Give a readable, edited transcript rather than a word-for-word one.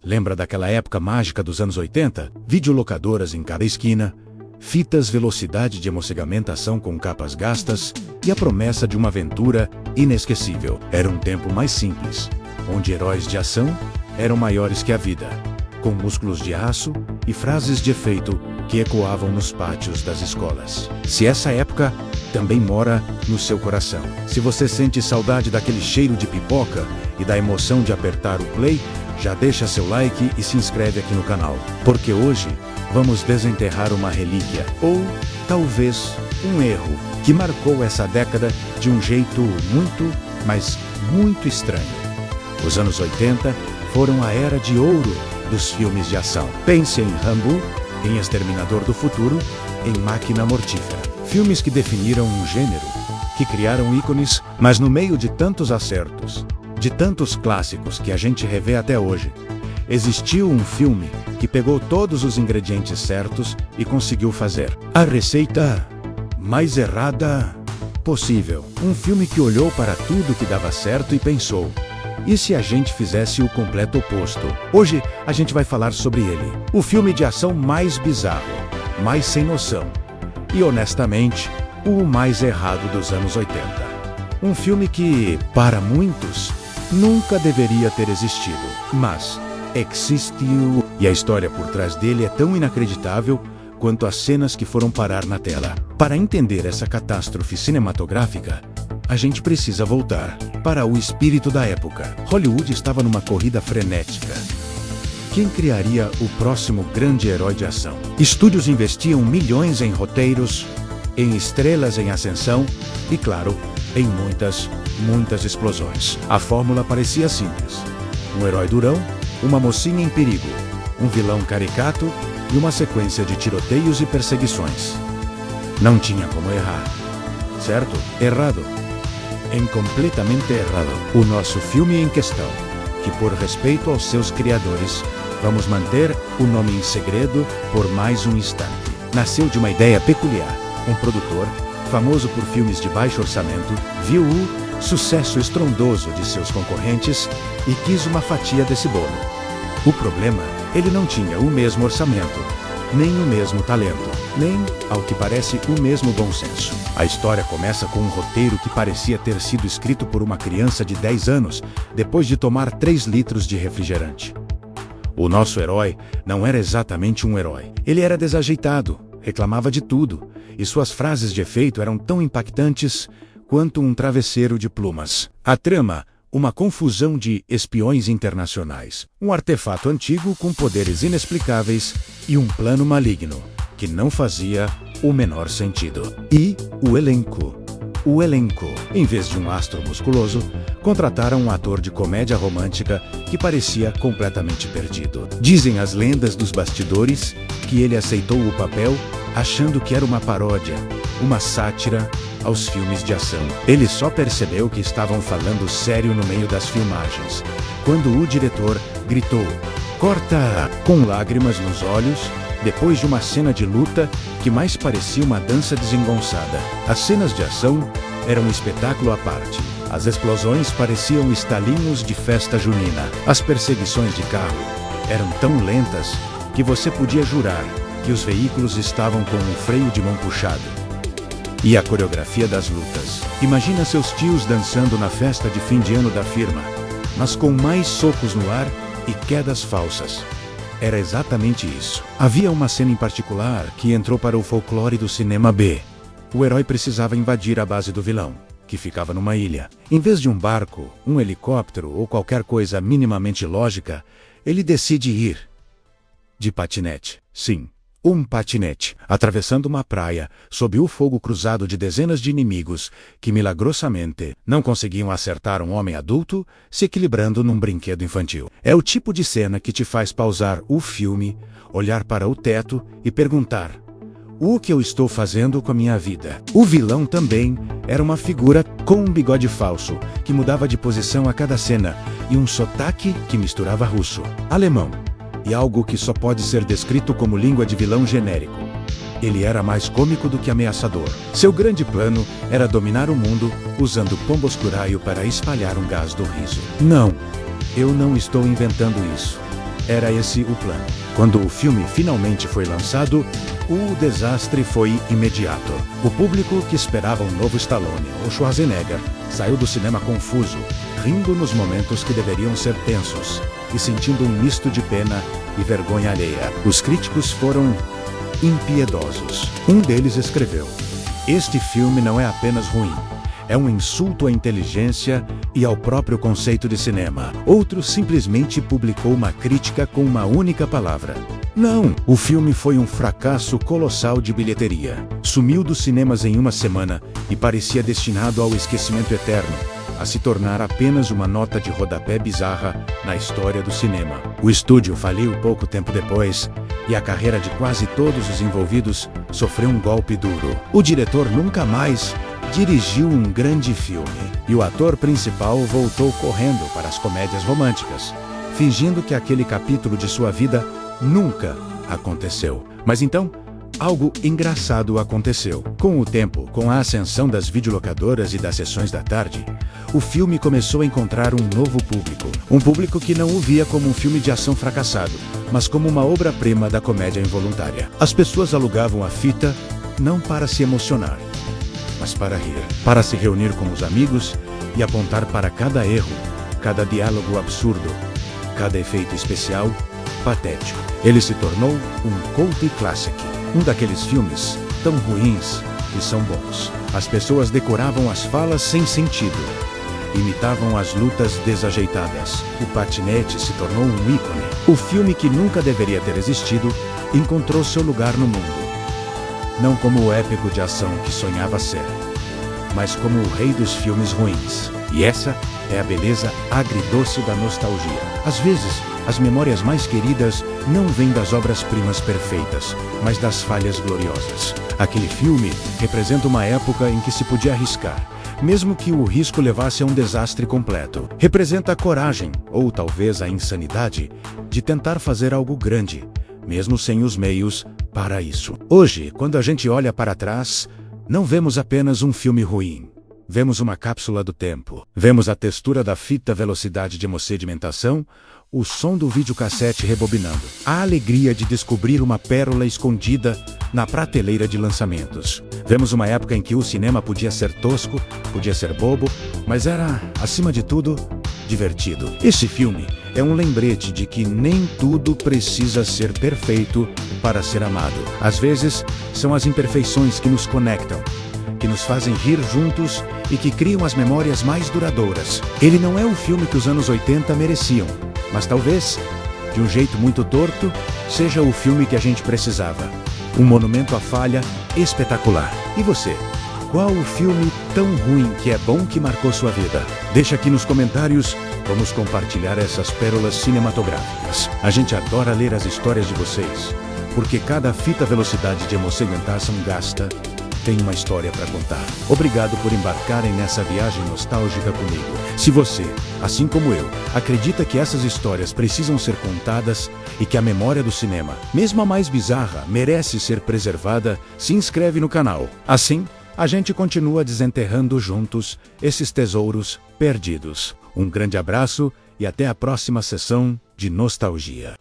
Lembra daquela época mágica dos anos 80? Videolocadoras em cada esquina, fitas velocidade de emossegamentação com capas gastas e a promessa de uma aventura inesquecível. Era um tempo mais simples, onde heróis de ação eram maiores que a vida, com músculos de aço e frases de efeito que ecoavam nos pátios das escolas. Se essa época também mora no seu coração, se você sente saudade daquele cheiro de pipoca e da emoção de apertar o play, já deixa seu like e se inscreve aqui no canal, porque hoje vamos desenterrar uma relíquia, ou talvez um erro, que marcou essa década de um jeito muito, mas muito estranho. Os anos 80 foram a era de ouro dos filmes de ação. Pense em Rambo, em Exterminador do Futuro, em Máquina Mortífera. Filmes que definiram um gênero, que criaram ícones, mas no meio de tantos acertos, de tantos clássicos que a gente revê até hoje, existiu um filme que pegou todos os ingredientes certos e conseguiu fazer a receita mais errada possível. Um filme que olhou para tudo que dava certo e pensou: e se a gente fizesse o completo oposto? Hoje a gente vai falar sobre ele. O filme de ação mais bizarro, mais sem noção e, honestamente, o mais errado dos anos 80. Um filme que, para muitos, nunca deveria ter existido, mas existiu. E a história por trás dele é tão inacreditável quanto as cenas que foram parar na tela. Para entender essa catástrofe cinematográfica, a gente precisa voltar para o espírito da época. Hollywood estava numa corrida frenética. Quem criaria o próximo grande herói de ação? Estúdios investiam milhões em roteiros, em estrelas em ascensão e, claro, em muitas explosões. A fórmula parecia simples: um herói durão, uma mocinha em perigo, um vilão caricato e uma sequência de tiroteios e perseguições. Não tinha como errar. Certo? Errado. Completamente errado. O nosso filme em questão, que por respeito aos seus criadores, vamos manter o nome em segredo por mais um instante. Nasceu de uma ideia peculiar. Um produtor, famoso por filmes de baixo orçamento, viu o sucesso estrondoso de seus concorrentes e quis uma fatia desse bolo. O problema, ele não tinha o mesmo orçamento, nem o mesmo talento, nem, ao que parece, o mesmo bom senso. A história começa com um roteiro que parecia ter sido escrito por uma criança de 10 anos, depois de tomar 3 litros de refrigerante. O nosso herói não era exatamente um herói. Ele era desajeitado, reclamava de tudo, e suas frases de efeito eram tão impactantes quanto um travesseiro de plumas. A trama: uma confusão de espiões internacionais, um artefato antigo com poderes inexplicáveis e um plano maligno que não fazia o menor sentido. E o elenco. Em vez de um astro musculoso, contrataram um ator de comédia romântica que parecia completamente perdido. Dizem as lendas dos bastidores que ele aceitou o papel achando que era uma paródia, uma sátira aos filmes de ação. Ele só percebeu que estavam falando sério no meio das filmagens, quando o diretor gritou: "Corta!", com lágrimas nos olhos, depois de uma cena de luta que mais parecia uma dança desengonçada. As cenas de ação eram um espetáculo à parte. As explosões pareciam estalinhos de festa junina. As perseguições de carro eram tão lentas que você podia jurar que os veículos estavam com um freio de mão puxado. E a coreografia das lutas. Imagina seus tios dançando na festa de fim de ano da firma, mas com mais socos no ar e quedas falsas. Era exatamente isso. Havia uma cena em particular que entrou para o folclore do cinema B. O herói precisava invadir a base do vilão, que ficava numa ilha. Em vez de um barco, um helicóptero ou qualquer coisa minimamente lógica, ele decide ir de patinete. Sim, um patinete, atravessando uma praia, sob o fogo cruzado de dezenas de inimigos que milagrosamente não conseguiam acertar um homem adulto se equilibrando num brinquedo infantil. É o tipo de cena que te faz pausar o filme, olhar para o teto e perguntar: o que eu estou fazendo com a minha vida? O vilão também era uma figura com um bigode falso, que mudava de posição a cada cena, e um sotaque que misturava russo, alemão e algo que só pode ser descrito como língua de vilão genérico. Ele era mais cômico do que ameaçador. Seu grande plano era dominar o mundo usando Pomboscuraio para espalhar um gás do riso. Não, eu não estou inventando isso. era esse o plano. Quando o filme finalmente foi lançado, o desastre foi imediato. O público, que esperava um novo Stallone ou Schwarzenegger, saiu do cinema confuso, rindo nos momentos que deveriam ser tensos e sentindo um misto de pena e vergonha alheia. Os críticos foram impiedosos. Um deles escreveu: "Este filme não é apenas ruim, é um insulto à inteligência e ao próprio conceito de cinema." Outro simplesmente publicou uma crítica com uma única palavra: "Não." O filme foi um fracasso colossal de bilheteria. Sumiu dos cinemas em uma semana e parecia destinado ao esquecimento eterno, a se tornar apenas uma nota de rodapé bizarra na história do cinema. O estúdio faliu pouco tempo depois, e a carreira de quase todos os envolvidos sofreu um golpe duro. O diretor nunca mais dirigiu um grande filme, e o ator principal voltou correndo para as comédias românticas, fingindo que aquele capítulo de sua vida nunca aconteceu. Mas então, algo engraçado aconteceu. Com o tempo, com a ascensão das videolocadoras e das sessões da tarde, o filme começou a encontrar um novo público. Um público que não o via como um filme de ação fracassado, mas como uma obra-prima da comédia involuntária. As pessoas alugavam a fita não para se emocionar, mas para rir, para se reunir com os amigos e apontar para cada erro, cada diálogo absurdo, cada efeito especial patético. Ele se tornou um cult classic, um daqueles filmes tão ruins que são bons. As pessoas decoravam as falas sem sentido, imitavam as lutas desajeitadas. O patinete se tornou um ícone. O filme que nunca deveria ter existido encontrou seu lugar no mundo. Não como o épico de ação que sonhava ser, mas como o rei dos filmes ruins. E essa é a beleza agridoce da nostalgia. Às vezes, as memórias mais queridas não vêm das obras-primas perfeitas, mas das falhas gloriosas. Aquele filme representa uma época em que se podia arriscar, mesmo que o risco levasse a um desastre completo. Representa a coragem, ou talvez a insanidade, de tentar fazer algo grande, mesmo sem os meios para isso. Hoje, quando a gente olha para trás, não vemos apenas um filme ruim. Vemos uma cápsula do tempo. Vemos a textura da fita, velocidade de hemossedimentação, o som do videocassete rebobinando, a alegria de descobrir uma pérola escondida na prateleira de lançamentos. Vemos uma época em que o cinema podia ser tosco, podia ser bobo, mas era, acima de tudo, divertido. Esse filme é um lembrete de que nem tudo precisa ser perfeito para ser amado. Às vezes, são as imperfeições que nos conectam, que nos fazem rir juntos e que criam as memórias mais duradouras. Ele não é o filme que os anos 80 mereciam, mas talvez, de um jeito muito torto, seja o filme que a gente precisava. Um monumento à falha espetacular. E você? Qual o filme tão ruim que é bom que marcou sua vida? Deixa aqui nos comentários, vamos compartilhar essas pérolas cinematográficas. A gente adora ler as histórias de vocês, porque cada fita velocidade de hemossedimentação gasta tem uma história para contar. Obrigado por embarcarem nessa viagem nostálgica comigo. Se você, assim como eu, acredita que essas histórias precisam ser contadas e que a memória do cinema, mesmo a mais bizarra, merece ser preservada, se inscreve no canal. Assim, a gente continua desenterrando juntos esses tesouros perdidos. Um grande abraço e até a próxima sessão de nostalgia.